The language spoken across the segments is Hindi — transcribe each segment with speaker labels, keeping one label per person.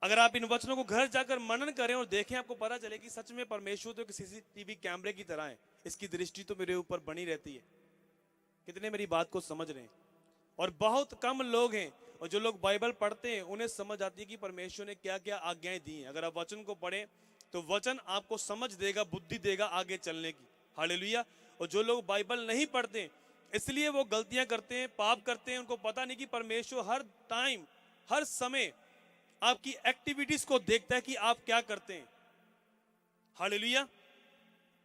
Speaker 1: अगर आप इन वचनों को घर जाकर मनन करें और देखें, आपको पता चले कि सच में परमेश्वर तो एक सीसीटीवी कैमरे की तरह है, इसकी दृष्टि तो मेरे ऊपर बनी रहती है। कितने मेरी बात को समझ रहे हैं? और बहुत कम लोग हैं, और जो लोग बाइबल पढ़ते हैं उन्हें समझ आती है कि परमेश्वर ने क्या क्या आज्ञाएं दी हैं। अगर आप वचन को पढ़ें तो वचन आपको समझ देगा, बुद्धि देगा आगे चलने की। हालेलुया। और जो लोग बाइबल नहीं पढ़ते इसलिए वो गलतियां करते हैं, पाप करते हैं, उनको पता नहीं कि परमेश्वर हर टाइम हर समय आपकी एक्टिविटीज को देखता है कि आप क्या करते हैं। हालेलुया।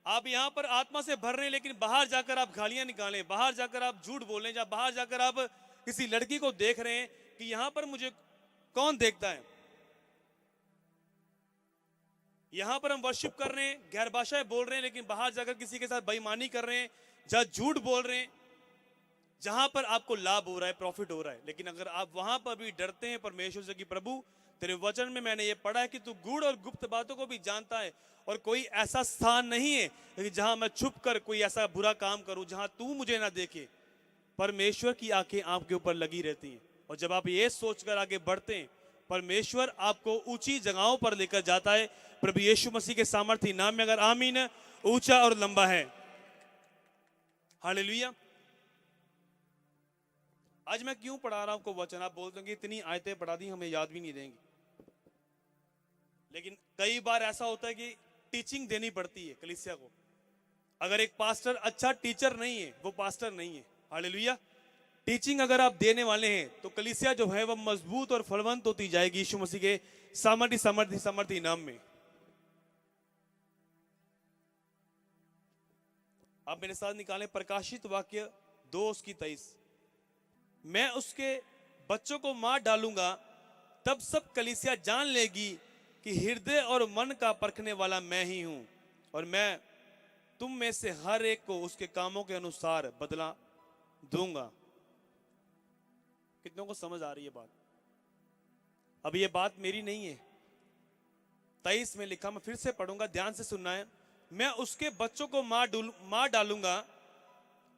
Speaker 1: आप यहां पर आत्मा से भर रहे हैं लेकिन बाहर जाकर आप गालियां निकालें, बाहर जाकर आप झूठ बोलें, या बाहर जाकर आप किसी लड़की को देख रहे हैं कि यहां पर मुझे कौन देखता है। यहां पर हम वर्शिप कर रहे हैं, गैर भाषाएं बोल रहे हैं, लेकिन बाहर जाकर किसी के साथ बेईमानी कर रहे हैं, जहां झूठ बोल रहे हैं, जहां पर आपको लाभ हो रहा है, प्रॉफिट हो रहा है। लेकिन अगर आप वहां पर भी डरते हैं परमेश्वर से कि प्रभु तेरे वचन में मैंने ये पढ़ा है कि तू गूढ़ और गुप्त बातों को भी जानता है, और कोई ऐसा स्थान नहीं है जहां मैं छुप कर कोई ऐसा बुरा काम करूं जहां तू मुझे ना देखे। परमेश्वर की आंखें आपके ऊपर लगी रहती हैं, और जब आप ये सोचकर आगे बढ़ते हैं, परमेश्वर आपको ऊंची जगहों पर लेकर जाता है। प्रभु यीशु मसीह के सामर्थ्य नाम में अगर आमीन ऊंचा और लंबा है। हालेलुया। आज मैं क्यों पढ़ा रहा हूं आपको वचन? आप बोलते हैं कि इतनी आयतें पढ़ा दी, हमें याद भी नहीं रहेंगी। लेकिन कई बार ऐसा होता है कि टीचिंग देनी पड़ती है कलीसिया को। अगर एक पास्टर अच्छा टीचर नहीं है, वो पास्टर नहीं है। हालेलुया। टीचिंग अगर आप देने वाले हैं तो कलीसिया जो है वह मजबूत और फलवंत होती जाएगी यीशु मसीह के सामर्थ्य सामर्थ्य सामर्थ्य नाम में। आप मेरे साथ निकालें प्रकाशित वाक्य 2:23। मैं उसके बच्चों को मार डालूंगा, तब सब कलीसिया जान लेगी कि हृदय और मन का परखने वाला मैं ही हूं, और मैं तुम में से हर एक को उसके कामों के अनुसार बदला दूंगा। कितनों को समझ आ रही है बात? अब ये बात मेरी नहीं है, 23 में लिखा, मैं फिर से पढ़ूंगा, ध्यान से सुनना है। मैं उसके बच्चों को मार डालूंगा,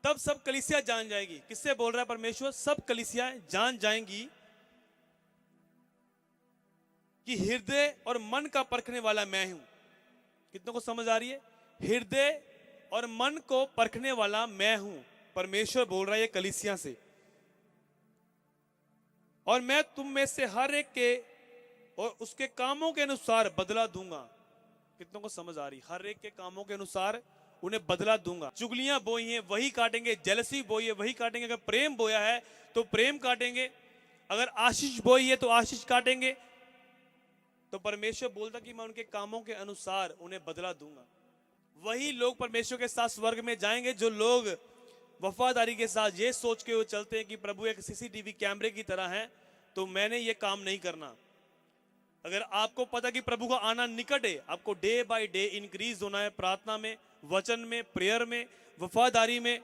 Speaker 1: तब सब कलीसिया जान जाएगी। किससे बोल रहा है परमेश्वर? सब कलीसिया जान जाएंगी कि हृदय और मन का परखने वाला मैं हूं। कितनों को समझ आ रही है? हृदय और मन को परखने वाला मैं हूं। परमेश्वर बोल रहा है ये कलीसिया से, और मैं तुम में से हर एक के और उसके कामों के अनुसार बदला दूंगा। कितनों को समझ आ रही? हर एक के कामों के अनुसार उन्हें बदला दूंगा। चुगलियां बोई हैं वही काटेंगे, जेलसी बोई है वही काटेंगे। अगर प्रेम बोया है तो प्रेम काटेंगे, अगर आशीष बोई है तो आशीष काटेंगे। तो परमेश्वर बोलता कि मैं उनके कामों के अनुसार उन्हें बदला दूंगा। वही लोग परमेश्वर के साथ स्वर्ग में जाएंगे जो लोग वफादारी के साथ ये सोच के वो चलते हैं कि प्रभु एक सीसीटीवी कैमरे की तरह है, तो मैंने ये काम नहीं करना। अगर आपको पता कि प्रभु का आना निकट है, आपको डे बाय डे इंक्रीज होना है प्रार्थना में, वचन में, प्रेयर में, वफादारी में,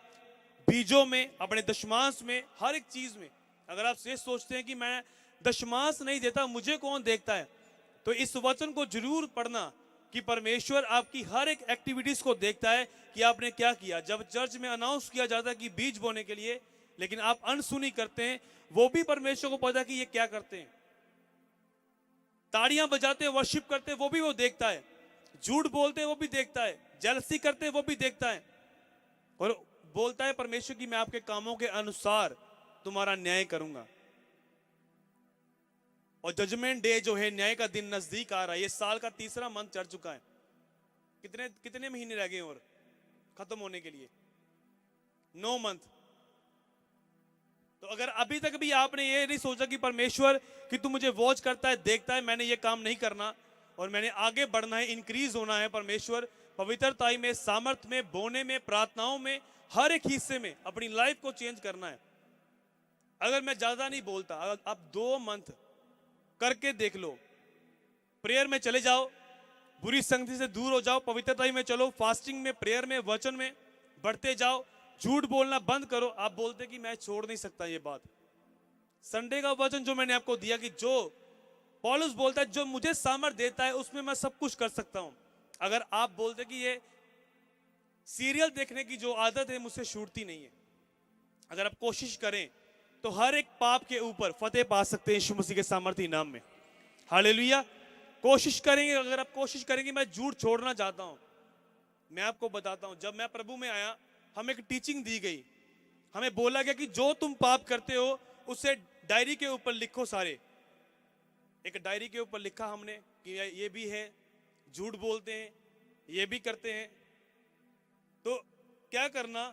Speaker 1: बीजों में, अपने दशमांश में, हर एक चीज में। अगर आप ये सोचते हैं कि मैं दशमांश नहीं देता, मुझे कौन देखता है, तो इस वचन को जरूर पढ़ना कि परमेश्वर आपकी हर एक एक्टिविटीज को देखता है कि आपने क्या किया। जब चर्च में अनाउंस किया जाता है कि बीज बोने के लिए, लेकिन आप अनसुनी करते हैं, वो भी परमेश्वर को पता है कि ये क्या करते हैं। ताड़ियां बजाते हैं, वर्शिप करते हैं, वो भी वो देखता है। झूठ बोलते हैं, वो भी देखता है। जेलसी करते हैं, वो भी देखता है। और बोलता है परमेश्वर की मैं आपके कामों के अनुसार तुम्हारा न्याय करूंगा। और जजमेंट डे जो है, न्याय का दिन नजदीक आ रहा है। ये साल का तीसरा मंथ चढ़ चुका है। कितने महीने रह गए और खत्म होने के लिए? 9 मंथ। तो अगर अभी तक भी आपने ये नहीं सोचा कि परमेश्वर कि तू मुझे वॉच करता है, देखता है, मैंने ये काम नहीं करना और मैंने आगे बढ़ना है, इंक्रीज होना है, परमेश्वर पवित्रता में, सामर्थ्य में, बोने में, प्रार्थनाओं में, हर एक हिस्से में अपनी लाइफ को चेंज करना है। अगर मैं ज्यादा नहीं बोलता, अगर आप 2 मंथ करके देख लो, प्रेयर में चले जाओ, बुरी संगति से दूर हो जाओ, पवित्रता में चलो, फास्टिंग में, प्रेयर में, वचन में बढ़ते जाओ, झूठ बोलना बंद करो। आप बोलते कि मैं छोड़ नहीं सकता ये बात। संडे का वचन जो मैंने आपको दिया कि जो पौलुस बोलता है, जो मुझे सामर्थ देता है उसमें मैं सब कुछ कर सकता हूं। अगर आप बोलते कि ये सीरियल देखने की जो आदत है मुझसे छूटती नहीं है, अगर आप कोशिश करें तो हर एक पाप के ऊपर फतेह पा सकते हैं यीशु मसीह के सामर्थ्य नाम में। हालेलुया। कोशिश करेंगे, अगर आप कोशिश करेंगे, मैं झूठ छोड़ना चाहता हूं। मैं आपको बताता हूं, जब मैं प्रभु में आया, हमें एक टीचिंग दी गई। हमें बोला गया कि जो तुम पाप करते हो उसे डायरी के ऊपर लिखो सारे। एक डायरी के ऊपर लिखा हमने कि ये भी है, झूठ बोलते हैं, ये भी करते हैं। तो क्या करना,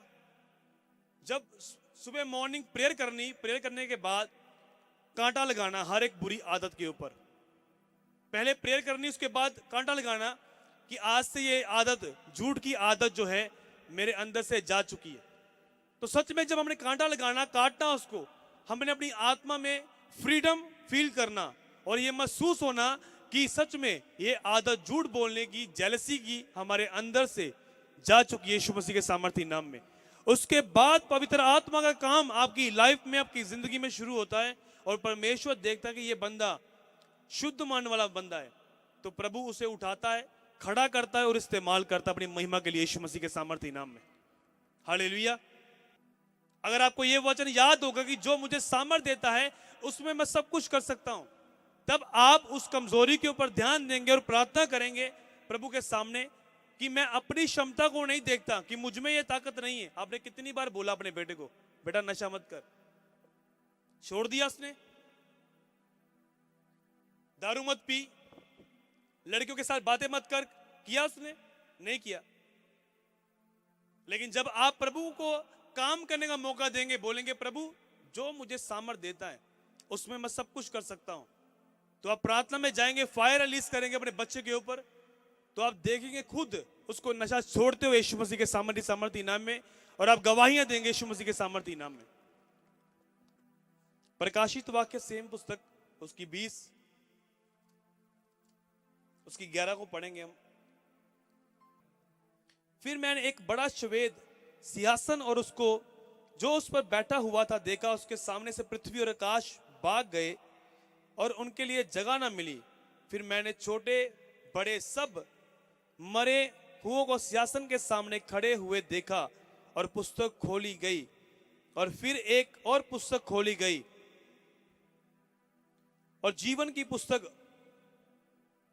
Speaker 1: जब सुबह मॉर्निंग प्रेयर करनी, प्रेयर करने के बाद कांटा लगाना हर एक बुरी आदत के ऊपर। पहले प्रेयर करनी, उसके बाद कांटा लगाना कि आज से ये आदत, झूठ की आदत जो है मेरे अंदर से जा चुकी है। तो सच में जब हमने कांटा लगाना, काटना उसको, हमने अपनी आत्मा में फ्रीडम फील करना और ये महसूस होना कि सच में ये आदत झूठ बोलने की, जेलसी की हमारे अंदर से जा चुकी है यीशु मसीह के सामर्थी नाम में। उसके बाद पवित्र आत्मा का काम आपकी लाइफ में, आपकी जिंदगी में शुरू होता है और परमेश्वर देखता है कि ये बंदा शुद्ध मन वाला बंदा है, तो प्रभु उसे उठाता है, खड़ा करता है और इस्तेमाल करता है अपनी महिमा के लिए यीशु मसीह के सामर्थी नाम में। हालेलुया। अगर आपको ये वचन याद होगा कि जो मुझे सामर्थ देता है उसमें मैं सब कुछ कर सकता हूं, तब आप उस कमजोरी के ऊपर ध्यान देंगे और प्रार्थना करेंगे प्रभु के सामने कि मैं अपनी क्षमता को नहीं देखता कि मुझ में ये ताकत नहीं है। आपने कितनी बार बोला अपने बेटे को, बेटा नशा मत कर, छोड़ दिया उसने। दारू मत पी, लड़कियों के साथ बातें मत कर, किया उसने? नहीं किया। लेकिन जब आप प्रभु को काम करने का मौका देंगे, बोलेंगे प्रभु जो मुझे सामर्थ देता है उसमें मैं सब कुछ कर सकता हूं, तो आप प्रार्थना में जाएंगे, फायर रिलीज करेंगे अपने बच्चे के ऊपर, तो आप देखेंगे खुद उसको नशा छोड़ते हुए यीशु मसीह के सामर्थी नाम में, और आप गवाहियां देंगे यीशु मसीह के सामर्थी नाम में। प्रकाशित वाक्य सेम पुस्तक, उसकी 20 उसकी 11 को पढ़ेंगे हम। फिर मैंने एक बड़ा श्वेत सिंहासन और उसको जो उस पर बैठा हुआ था देखा। उसके सामने से पृथ्वी और आकाश भाग गए और उनके लिए जगह ना मिली। फिर मैंने छोटे बड़े सब मरे हुओं को सिंहासन के सामने खड़े हुए देखा और पुस्तक खोली गई, और फिर एक और पुस्तक खोली गई और जीवन की पुस्तक,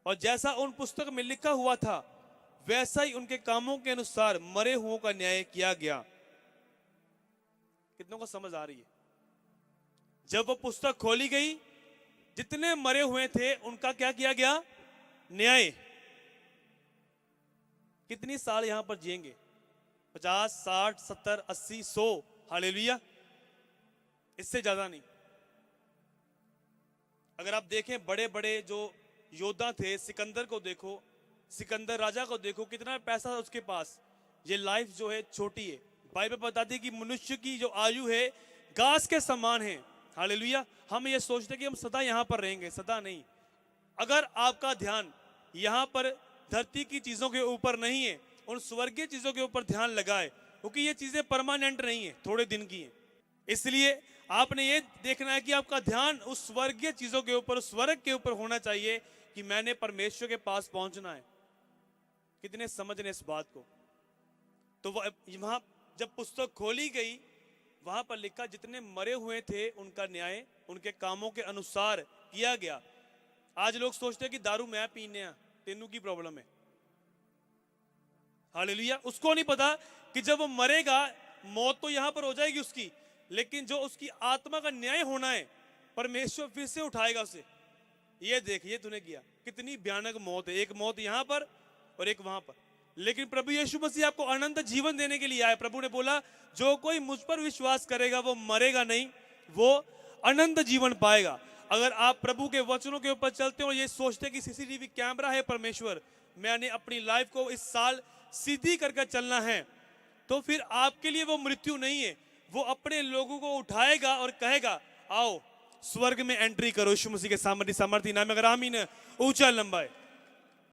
Speaker 1: और जैसा उन पुस्तक में लिखा हुआ था वैसा ही उनके कामों के अनुसार मरे हुओं का न्याय किया गया। कितनों को समझ आ रही है? जब वो पुस्तक खोली गई, जितने मरे हुए थे उनका क्या किया गया? न्याय। कितनी साल यहां पर जिएंगे? 50, 60, 70, 80, 100? हालेलुया। इससे ज्यादा नहीं। अगर आप देखें बड़े बड़े जो योद्धा थे, सिकंदर को देखो, सिकंदर राजा को देखो, कितना पैसा था उसके पास। ये लाइफ जो है छोटी है। बाइबल बताती है कि मनुष्य की जो आयु है घास के समान है। हालेलुया। हम ये सोचते कि हम सदा यहां पर रहेंगे, सदा नहीं। अगर आपका ध्यान यहां पर धरती की चीजों के ऊपर नहीं है, उन स्वर्गीय चीजों के ऊपर ध्यान लगाए, क्योंकि ये चीजें परमानेंट नहीं है, थोड़े दिन की है। इसलिए आपने ये देखना है कि आपका ध्यान उस स्वर्गीय चीजों के ऊपर, उस स्वर्ग के ऊपर होना चाहिए कि मैंने परमेश्वर के पास पहुंचना है। कितने समझ रहे इस बात को? तो वहां जब पुस्तक खोली गई, वहां पर लिखा जितने मरे हुए थे उनका न्याय उनके कामों के अनुसार किया गया। आज लोग सोचते हैं कि दारू मैं पीने, तेनू की प्रॉब्लम है। हालेलुया। उसको नहीं पता कि जब वो मरेगा, मौत तो यहां पर हो जाएगी उसकी, लेकिन जो उसकी आत्मा का न्याय होना है, परमेश्वर फिर से उठाएगा उसे। ये देख, ये तूने किया, कितनी भयानक मौत है। एक मौत यहां पर और एक वहां पर। लेकिन प्रभु यीशु मसीह आपको अनंत जीवन देने के लिए आए। प्रभु ने बोला जो कोई मुझ पर विश्वास करेगा वो मरेगा नहीं, वो अनंत जीवन पाएगा। अगर आप प्रभु के वचनों के ऊपर चलते हो और ये सोचते कि सीसीटीवी कैमरा है परमेश्वर, मैंने अपनी लाइफ को इस साल सीधी करके चलना है, तो फिर आपके लिए वो मृत्यु नहीं है। वो अपने लोगों को उठाएगा और कहेगा आओ स्वर्ग में एंट्री करो। यीशु मसीह के सामर्थी नाम में अगर आमीन ऊंचा लंबाए।